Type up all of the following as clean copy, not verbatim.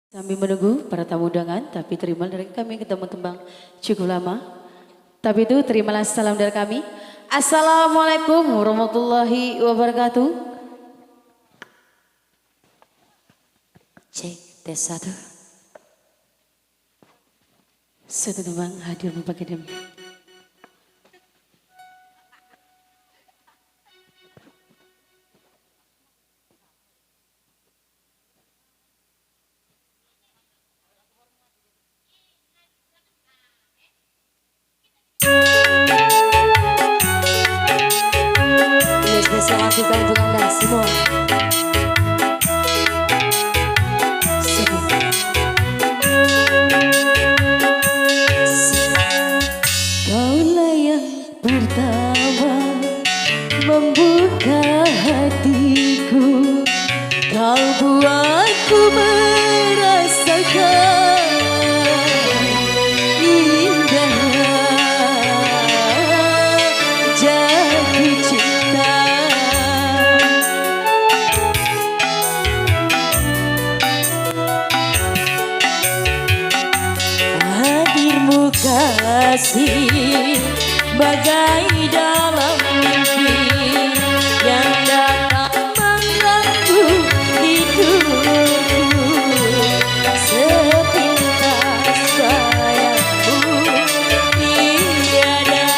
Sambil menunggu para tamu undangan, tapi terima dari kami ketemu tembang cukup lama. Tapi itu terimalah salam dari kami. Assalamualaikum warahmatullahi wabarakatuh. Cek tes satu. Satu tembang hadir membagai demi. Spesial kita untuk Anda semua. Kaulah yang pertama membuka hatiku, kau buatku merasakan indahnya jatuh cinta. Hadirmu kasih bagai dalam mimpi yang datang mengganggu tidurku. Sepintas sayangmu tiada.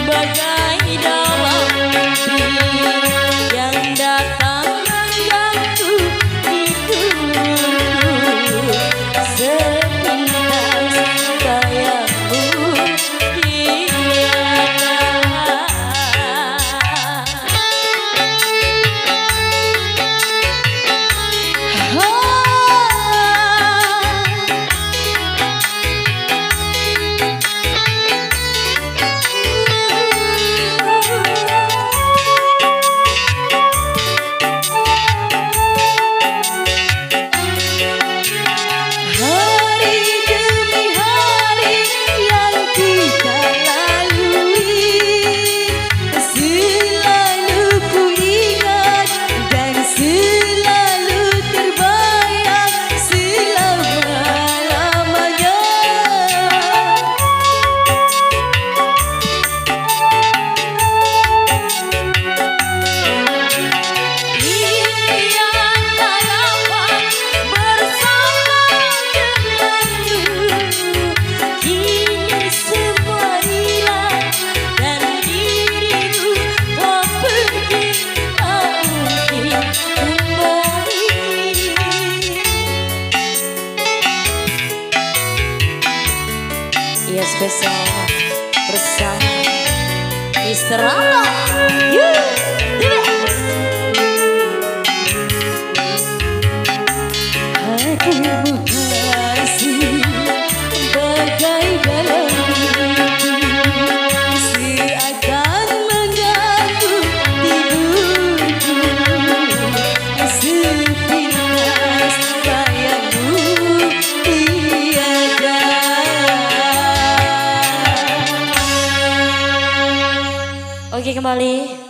Bagai dalam mimpi yang datang mengganggu tidurku. Sepintas bayangmu tiada. Ya spesial bersama Mr. Allah. Hadirmu kasih bagai dalam mimpi seakan mengganggu tidurku. Sepintas bayangmu tiada. Oke kembali